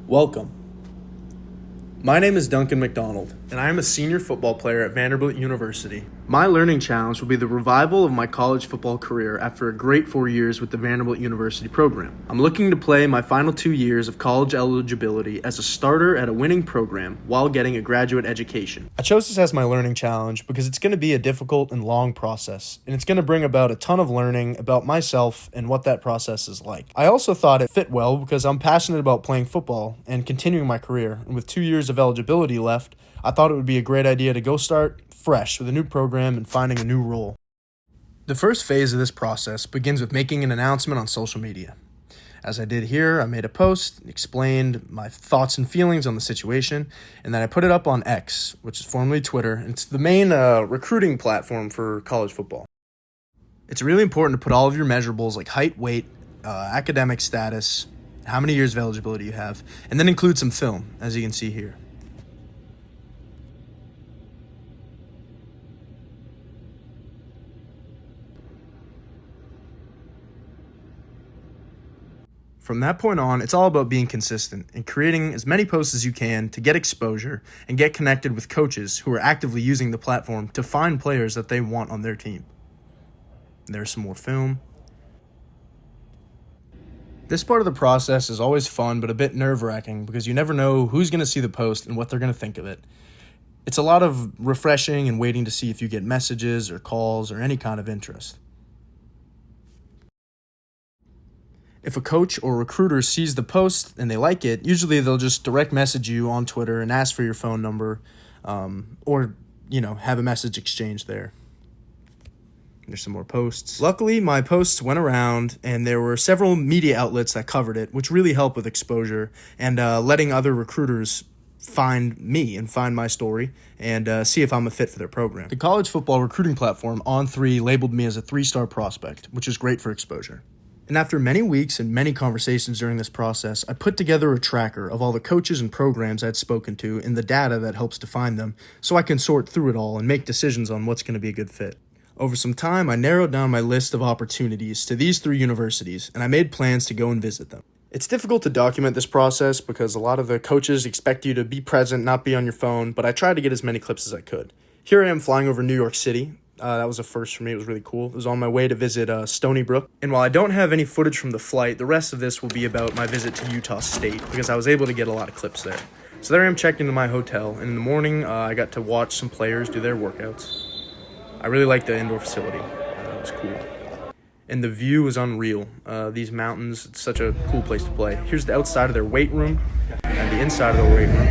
Welcome. My name is Duncan MacDonald, and I am a senior football player at Vanderbilt University. My learning challenge will be the revival of my college football career after a great 4 years with the Vanderbilt University program. I'm looking to play my final 2 years of college eligibility as a starter at a winning program while getting a graduate education. I chose this as my learning challenge because it's going to be a difficult and long process, and it's going to bring about a ton of learning about myself and what that process is like. I also thought it fit well because I'm passionate about playing football and continuing my career, and with 2 years of eligibility left, I thought it would be a great idea to go start fresh with a new program and finding a new role. The first phase of this process begins with making an announcement on social media. As I did here, I made a post, explained my thoughts and feelings on the situation, and then I put it up on X, which is formerly Twitter, and it's the main recruiting platform for college football. It's really important to put all of your measurables like height, weight, academic status, how many years of eligibility you have, and then include some film, as you can see here. From that point on, it's all about being consistent and creating as many posts as you can to get exposure and get connected with coaches who are actively using the platform to find players that they want on their team. There's some more film. This part of the process is always fun but a bit nerve-wracking because you never know who's going to see the post and what they're going to think of it. It's a lot of refreshing and waiting to see if you get messages or calls or any kind of interest. If a coach or recruiter sees the post and they like it, usually they'll just direct message you on Twitter and ask for your phone number, or have a message exchange there. There's some more posts. Luckily, my posts went around, and there were several media outlets that covered it, which really helped with exposure and letting other recruiters find me and find my story and see if I'm a fit for their program. The college football recruiting platform On3 labeled me as a 3-star prospect, which is great for exposure. And after many weeks and many conversations during this process, I put together a tracker of all the coaches and programs I'd spoken to and the data that helps define them so I can sort through it all and make decisions on what's going to be a good fit. Over some time, I narrowed down my list of opportunities to these 3 universities, and I made plans to go and visit them. It's difficult to document this process because a lot of the coaches expect you to be present, not be on your phone, but I tried to get as many clips as I could. Here I am flying over New York City. That was a first for me. It was really cool. It was on my way to visit Stony Brook. And while I don't have any footage from the flight, the rest of this will be about my visit to Utah State because I was able to get a lot of clips there. So there I am checked into my hotel. And in the morning, I got to watch some players do their workouts. I really liked the indoor facility. It was cool. And the view was unreal. These mountains, it's such a cool place to play. Here's the outside of their weight room and the inside of the weight room.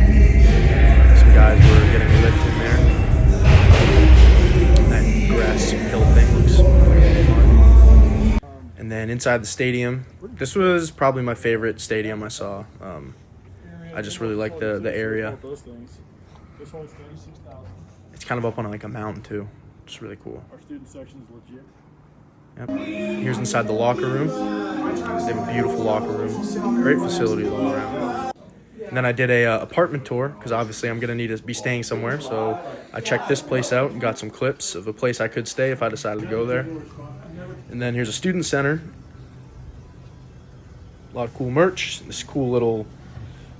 Some guys were getting a lift in there. Grass hill thing looks really fun. And then inside the stadium, this was probably my favorite stadium I saw. I just really like the area. It's kind of up on like a mountain too. It's really cool. Our student section is legit. Yep. Here's inside the locker room. They have a beautiful locker room. Great facility all around. And then I did a apartment tour because obviously I'm going to need to be staying somewhere. So I checked this place out and got some clips of a place I could stay if I decided to go there. And then here's a student center. A lot of cool merch. This cool little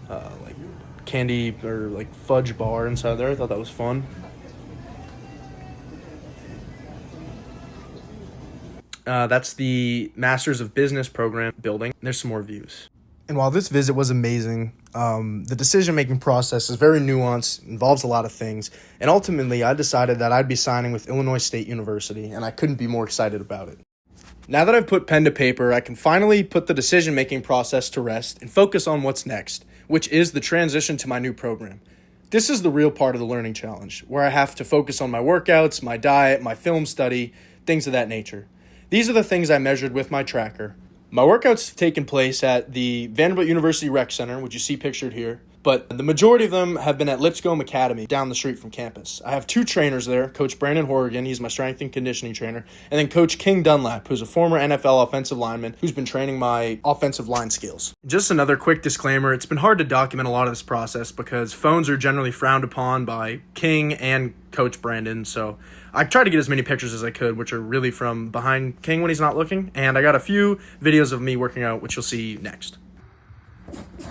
like candy or like fudge bar inside there. I thought that was fun. That's the Masters of Business program building. There's some more views. And while this visit was amazing, the decision-making process is very nuanced, involves a lot of things, and ultimately I decided that I'd be signing with Illinois State University, and I couldn't be more excited about it. Now that I've put pen to paper, I can finally put the decision-making process to rest and focus on what's next, which is the transition to my new program. This is the real part of the learning challenge, where I have to focus on my workouts, my diet, my film study, things of that nature. These are the things I measured with my tracker. My workouts have taken place at the Vanderbilt University Rec Center, which you see pictured here, but the majority of them have been at Lipscomb Academy down the street from campus. I have 2 trainers there, Coach Brandon Horrigan, he's my strength and conditioning trainer, and then Coach King Dunlap, who's a former NFL offensive lineman who's been training my offensive line skills. Just another quick disclaimer, it's been hard to document a lot of this process because phones are generally frowned upon by King and Coach Brandon, so I tried to get as many pictures as I could, which are really from behind King when he's not looking, and I got a few videos of me working out, which you'll see next.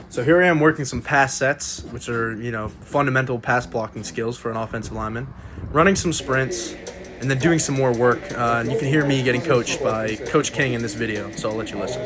So here I am working some pass sets, which are, fundamental pass blocking skills for an offensive lineman, running some sprints, and then doing some more work. And you can hear me getting coached by Coach King in this video, so I'll let you listen.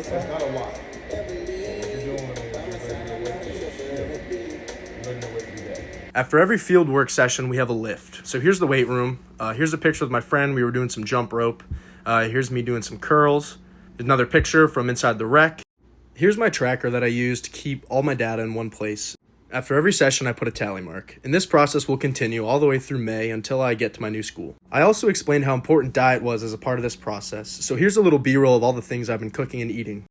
That's not a lot. After every field work session, we have a lift. So here's the weight room. Here's a picture with my friend. We were doing some jump rope. Here's me doing some curls. There's another picture from inside the rec. Here's my tracker that I use to keep all my data in one place. After every session, I put a tally mark, and this process will continue all the way through May until I get to my new school. I also explained how important diet was as a part of this process, so here's a little B-roll of all the things I've been cooking and eating.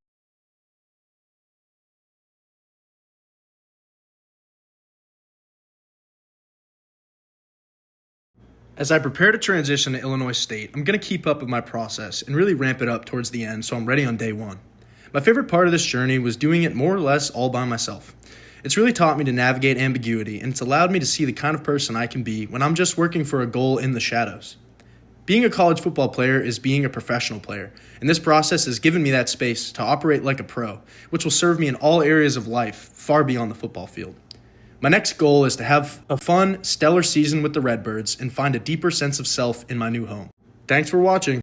As I prepare to transition to Illinois State, I'm going to keep up with my process and really ramp it up towards the end so I'm ready on day one. My favorite part of this journey was doing it more or less all by myself. It's really taught me to navigate ambiguity, and it's allowed me to see the kind of person I can be when I'm just working for a goal in the shadows. Being a college football player is being a professional player, and this process has given me that space to operate like a pro, which will serve me in all areas of life far beyond the football field. My next goal is to have a fun, stellar season with the Redbirds and find a deeper sense of self in my new home. Thanks for watching.